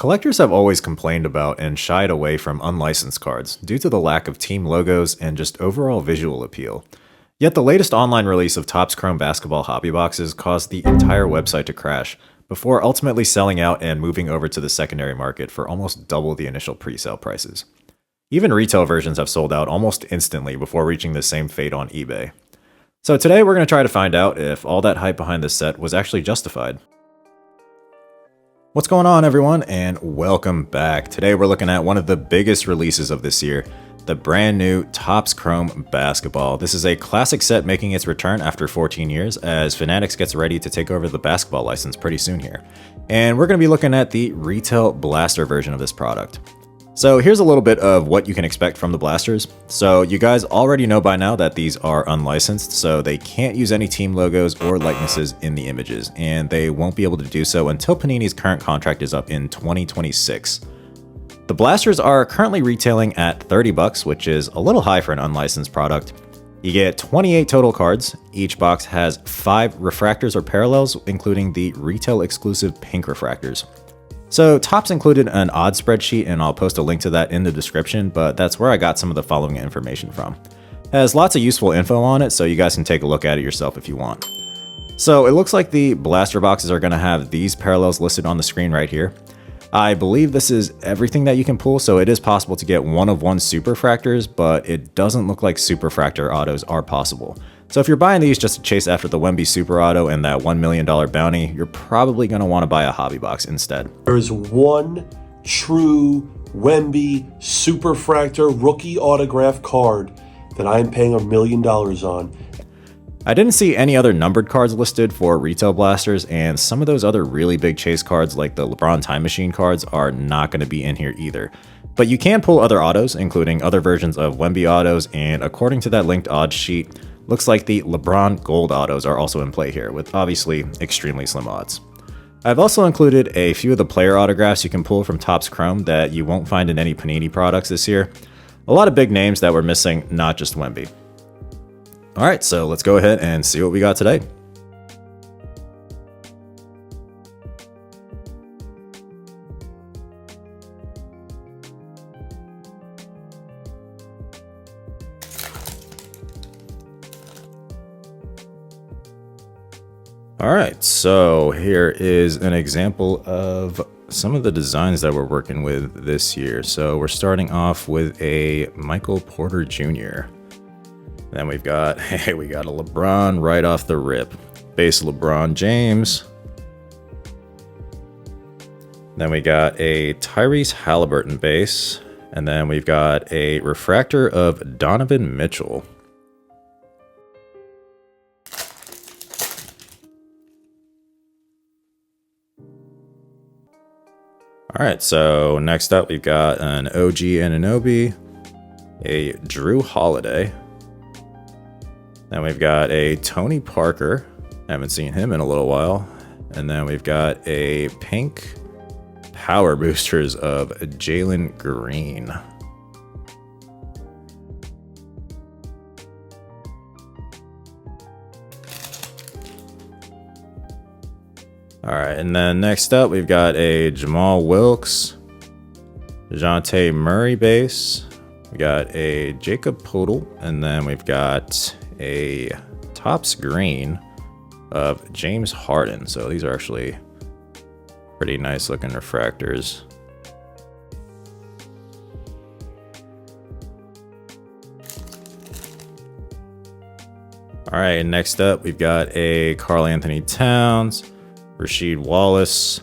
Collectors have always complained about and shied away from unlicensed cards due to the lack of team logos and just overall visual appeal. Yet the latest online release of Topps Chrome basketball hobby boxes caused the entire website to crash, before ultimately selling out and moving over to the secondary market for almost double the initial pre-sale prices. Even retail versions have sold out almost instantly before reaching the same fate on eBay. So today we're going to try to find out if all that hype behind this set was actually justified. What's going on, everyone, and welcome back. Today we're looking at one of the biggest releases of this year, the brand new Topps Chrome basketball. This is a classic set making its return after 14 years as Fanatics gets ready to take over the basketball license pretty soon here. And we're going to be looking at the retail blaster version of this product. So here's a little bit of what you can expect from the blasters. So you guys already know by now that these are unlicensed, so they can't use any team logos or likenesses in the images, and they won't be able to do so until Panini's current contract is up in 2026. The blasters are currently retailing at $30, which is a little high for an unlicensed product. You get 28 total cards. Each box has 5 refractors or parallels, including the retail exclusive pink refractors. So Topps included an odds spreadsheet, and I'll post a link to that in the description, but that's where I got some of the following information from. It has lots of useful info on it, so you guys can take a look at it yourself if you want. So it looks like the blaster boxes are going to have these parallels listed on the screen right here. I believe this is everything that you can pull, so it is possible to get one of one superfractors, but it doesn't look like superfractor autos are possible. So if you're buying these just to chase after the Wemby Super Auto and that $1 million bounty, you're probably going to want to buy a hobby box instead. There is one true Wemby Superfractor rookie autograph card that I'm paying $1 million on. I didn't see any other numbered cards listed for retail blasters, and some of those other really big chase cards like the LeBron Time Machine cards are not going to be in here either. But you can pull other autos, including other versions of Wemby autos, and according to that linked odds sheet, looks like the LeBron Gold autos are also in play here, with obviously extremely slim odds. I've also included a few of the player autographs you can pull from Topps Chrome that you won't find in any Panini products this year. A lot of big names that were missing, not just Wemby. Alright, so let's go ahead and see what we got today. Alright, so here is an example of some of the designs that we're working with this year. So we're starting off with a Michael Porter Jr. Then we've got, we got a LeBron right off the rip. Base LeBron James. Then we got a Tyrese Halliburton base. And then we've got a refractor of Donovan Mitchell. All right, so next up we've got an OG Anunoby, a Drew Holiday. Then we've got a Tony Parker. Haven't seen him in a little while. And then we've got a pink power boosters of Jalen Green. All right, and then next up, we've got a Jamal Wilkes, DeJounte Murray base. We got a Jacob Poeltl, and then we've got a Topps green of James Harden. So these are actually pretty nice looking refractors. All right, and next up, we've got a Karl Anthony Towns, Rasheed Wallace,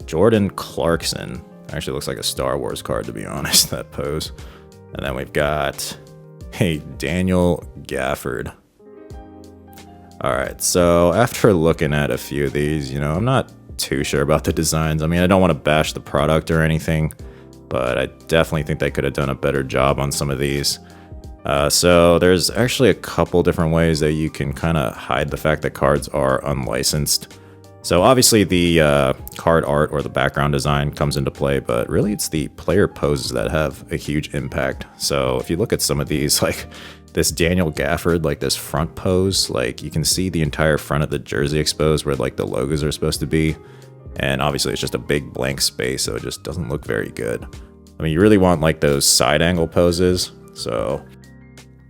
Jordan Clarkson. Actually looks like a Star Wars card, to be honest, that pose. And then we've got a Daniel Gafford. All right, so after looking at a few of these, I'm not too sure about the designs. I mean, I don't want to bash the product or anything, but I definitely think they could have done a better job on some of these. So there's actually a couple different ways that you can kind of hide the fact that cards are unlicensed. So obviously the card art or the background design comes into play, but really it's the player poses that have a huge impact. So if you look at some of these, like this Daniel Gafford, like this front pose, like you can see the entire front of the jersey exposed where like the logos are supposed to be. And obviously it's just a big blank space, so it just doesn't look very good. I mean, you really want like those side angle poses. So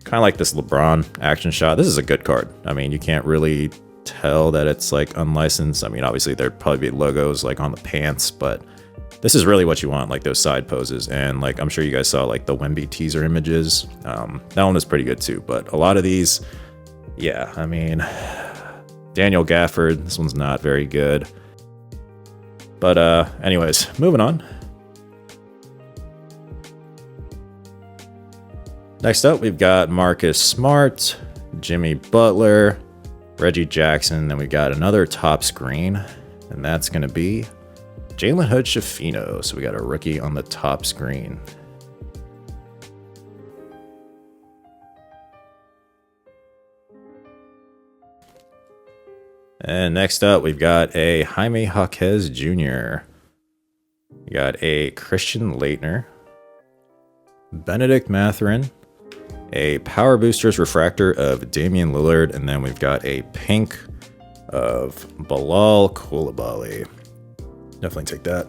kind of like this LeBron action shot. This is a good card. I mean, you can't really tell that it's like unlicensed. I mean, obviously there'd probably be logos like on the pants, but this is really what you want, like those side poses. And like, I'm sure you guys saw like the Wemby teaser images. That one is pretty good too, but a lot of these, yeah, I mean, Daniel Gafford, this one's not very good. But anyways, moving on. Next up, we've got Marcus Smart, Jimmy Butler, Reggie Jackson, then we got another top screen, and that's going to be Jalen Hood-Schifino. So we got a rookie on the top screen. And next up, we've got a Jaime Jaquez Jr. We got a Christian Laettner, Benedict Mathurin, a Power Boosters Refractor of Damian Lillard, and then we've got a pink of Bilal Coulibaly. Definitely take that.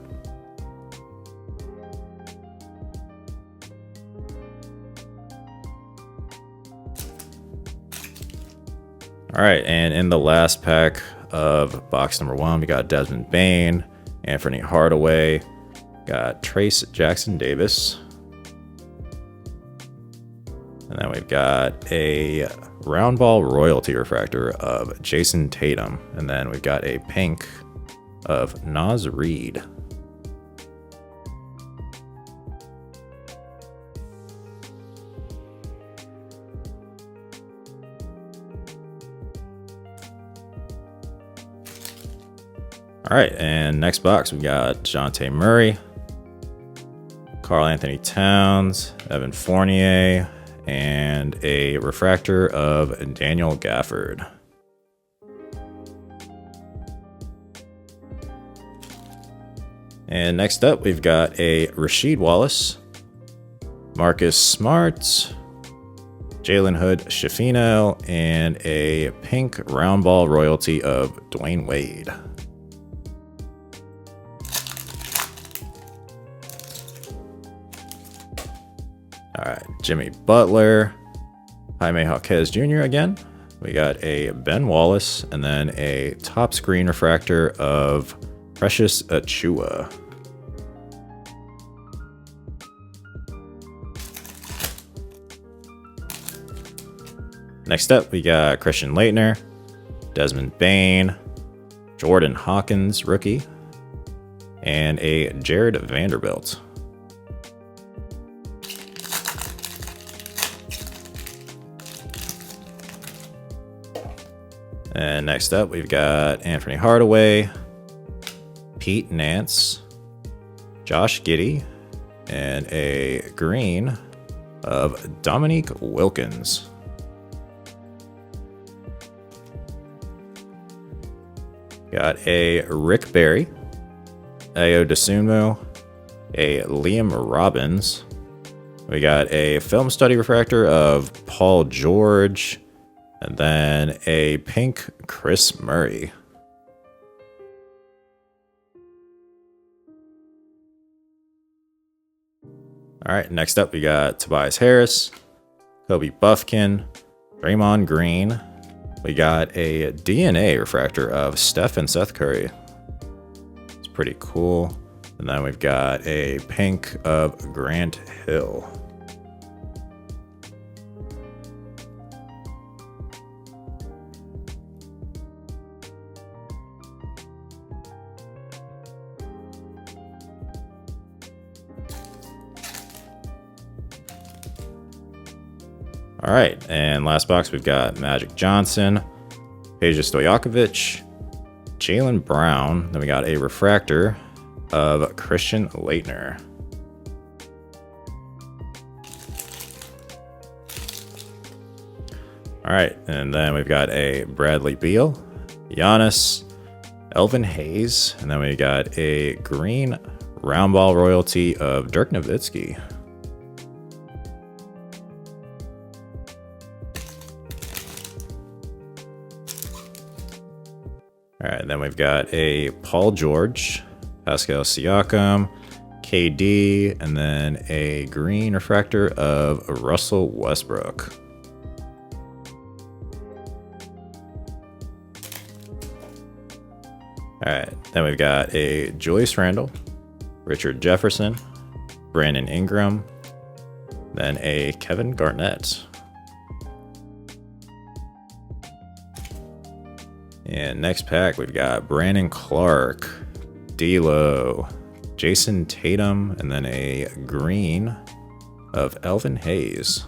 All right, and in the last pack of box number 1, we got Desmond Bane, Anthony Hardaway, got Trace Jackson Davis, and then we've got a round ball royalty refractor of Jason Tatum, and then we've got a pink of Naz Reid. All right, and next box, we got DeJounte Murray, Karl Anthony Towns, Evan Fournier, and a refractor of Daniel Gafford. And next up, we've got a Rasheed Wallace, Marcus Smart, Jalen Hood-Schifino, and a pink round ball royalty of Dwayne Wade. All right, Jimmy Butler, Jaime Jaquez Jr. again. We got a Ben Wallace, and then a top screen refractor of Precious Achiuwa. Next up, we got Christian Laettner, Desmond Bane, Jordan Hawkins, rookie, and a Jared Vanderbilt. And next up, we've got Anthony Hardaway, Pete Nance, Josh Giddey, and a green of Dominique Wilkins. Got a Rick Barry, Ayo Dosunmu, a Liam Robbins. We got a film study refractor of Paul George, and then a pink Chris Murray. All right, next up we got Tobias Harris, Kobe Buffkin, Draymond Green. We got a DNA refractor of Steph and Seth Curry. It's pretty cool. And then we've got a pink of Grant Hill. All right, and last box, we've got Magic Johnson, Peja Stojakovic, Jaylen Brown. Then we got a refractor of Christian Laettner. All right, and then we've got a Bradley Beal, Giannis, Elvin Hayes, and then we got a green round ball royalty of Dirk Nowitzki. All All right, then we've got a Paul George, Pascal Siakam, KD, and then a green refractor of Russell Westbrook. All right, then we've got a Julius Randle, Richard Jefferson, Brandon Ingram, then a Kevin Garnett. And next pack, we've got Brandon Clark, D'Lo, Jason Tatum, and then a green of Elvin Hayes.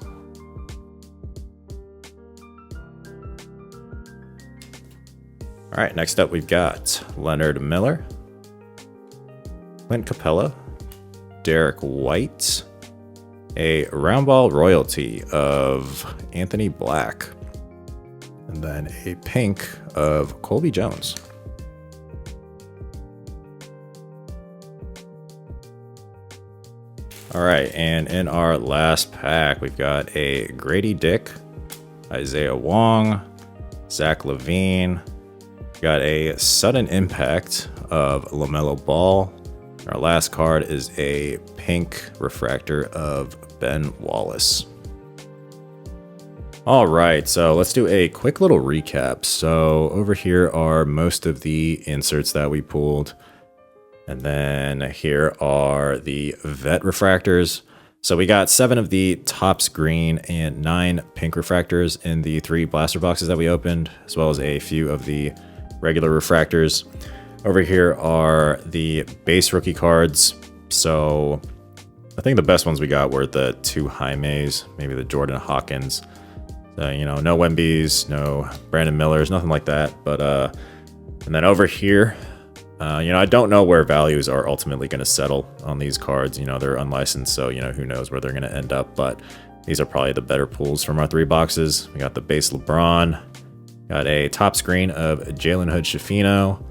All right, next up we've got Leonard Miller, Clint Capella, Derek White, a round ball royalty of Anthony Black, and then a pink of Colby Jones. All right, and in our last pack, we've got a Grady Dick, Isaiah Wong, Zach LaVine, got a sudden impact of LaMelo Ball. Our last card is a pink refractor of Ben Wallace. All right, so let's do a quick little recap. So over here are most of the inserts that we pulled. And then here are the vet refractors. So we got 7 of the Topps green and 9 pink refractors in the 3 blaster boxes that we opened, as well as a few of the regular refractors. Over here are the base rookie cards. So I think the best ones we got were the 2 Jaimes, maybe the Jordan Hawkins. No Wembys, no Brandon Millers, nothing like that. But and then over here, I don't know where values are ultimately going to settle on these cards. They're unlicensed, so who knows where they're going to end up. But these are probably the better pulls from our 3 boxes. We got the base LeBron, got a top screen of Jalen Hood-Schifino,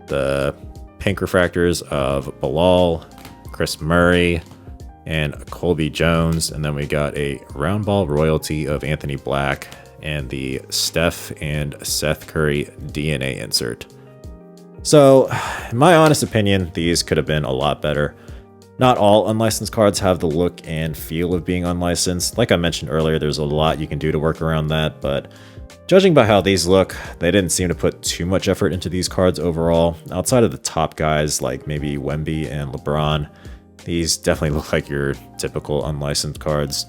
the pink refractors of Bilal, Chris Murray, and Colby Jones. And then we got a round ball royalty of Anthony Black and the Steph and Seth Curry DNA insert. So, in my honest opinion, these could have been a lot better. Not all unlicensed cards have the look and feel of being unlicensed. Like I mentioned earlier, there's a lot you can do to work around that, but judging by how these look, they didn't seem to put too much effort into these cards overall. Outside of the top guys like maybe Wemby and LeBron, these definitely look like your typical unlicensed cards.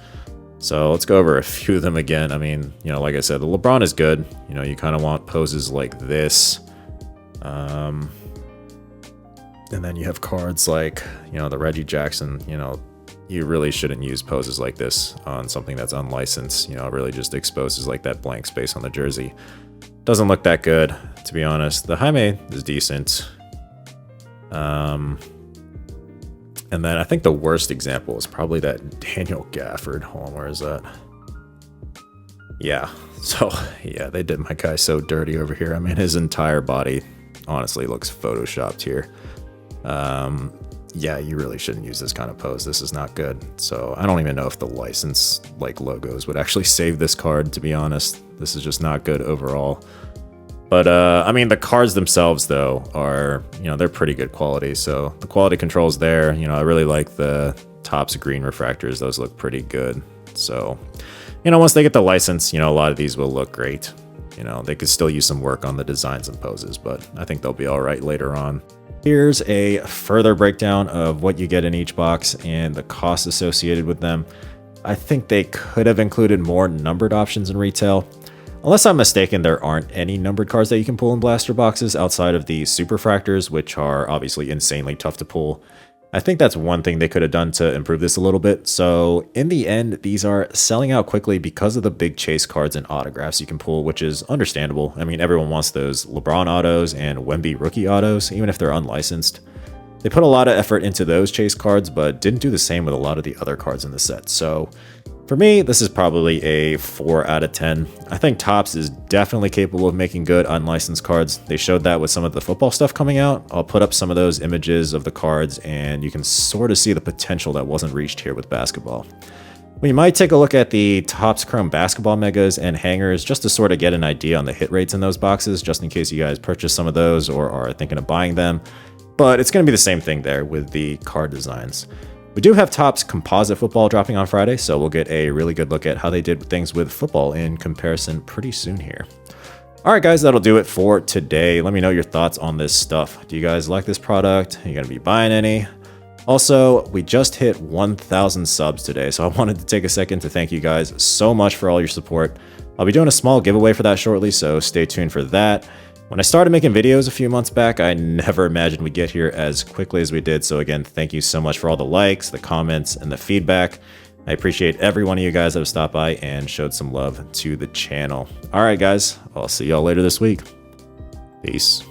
So let's go over a few of them again. I mean, like I said, the LeBron is good. You kind of want poses like this. And then you have cards like, the Reggie Jackson. You really shouldn't use poses like this on something that's unlicensed. It really just exposes like that blank space on the jersey. Doesn't look that good, to be honest. The Jaime is decent. And then I think the worst example is probably that Daniel Gafford. Hold on, where is that? Yeah, so yeah, they did my guy so dirty over here. I mean, his entire body honestly looks photoshopped here. Yeah, you really shouldn't use this kind of pose. This is not good. So I don't even know if the license logos would actually save this card, to be honest. This is just not good overall. But I mean, the cards themselves though are, they're pretty good quality. So the quality control's there. I really like the Topps green refractors. Those look pretty good. So, once they get the license, a lot of these will look great. They could still use some work on the designs and poses, but I think they'll be all right later on. Here's a further breakdown of what you get in each box and the costs associated with them. I think they could have included more numbered options in retail. Unless I'm mistaken, there aren't any numbered cards that you can pull in blaster boxes outside of the Superfractors, which are obviously insanely tough to pull. I think that's one thing they could have done to improve this a little bit. So in the end, these are selling out quickly because of the big chase cards and autographs you can pull, which is understandable. I mean, everyone wants those LeBron autos and Wemby rookie autos, even if they're unlicensed. They put a lot of effort into those chase cards, but didn't do the same with a lot of the other cards in the set. So for me, this is probably a 4 out of 10. I think Topps is definitely capable of making good unlicensed cards. They showed that with some of the football stuff coming out. I'll put up some of those images of the cards and you can sort of see the potential that wasn't reached here with basketball. We might take a look at the Topps Chrome basketball megas and hangers just to sort of get an idea on the hit rates in those boxes, just in case you guys purchase some of those or are thinking of buying them. But it's going to be the same thing there with the card designs. We do have Topps Composite Football dropping on Friday, so we'll get a really good look at how they did things with football in comparison pretty soon here. All right, guys, that'll do it for today. Let me know your thoughts on this stuff. Do you guys like this product? Are you going to be buying any? Also, we just hit 1,000 subs today, so I wanted to take a second to thank you guys so much for all your support. I'll be doing a small giveaway for that shortly, so stay tuned for that. When I started making videos a few months back, I never imagined we'd get here as quickly as we did, so again, thank you so much for all the likes, the comments, and the feedback. I appreciate every one of you guys that have stopped by and showed some love to the channel. All right, guys, I'll see y'all later this week. Peace.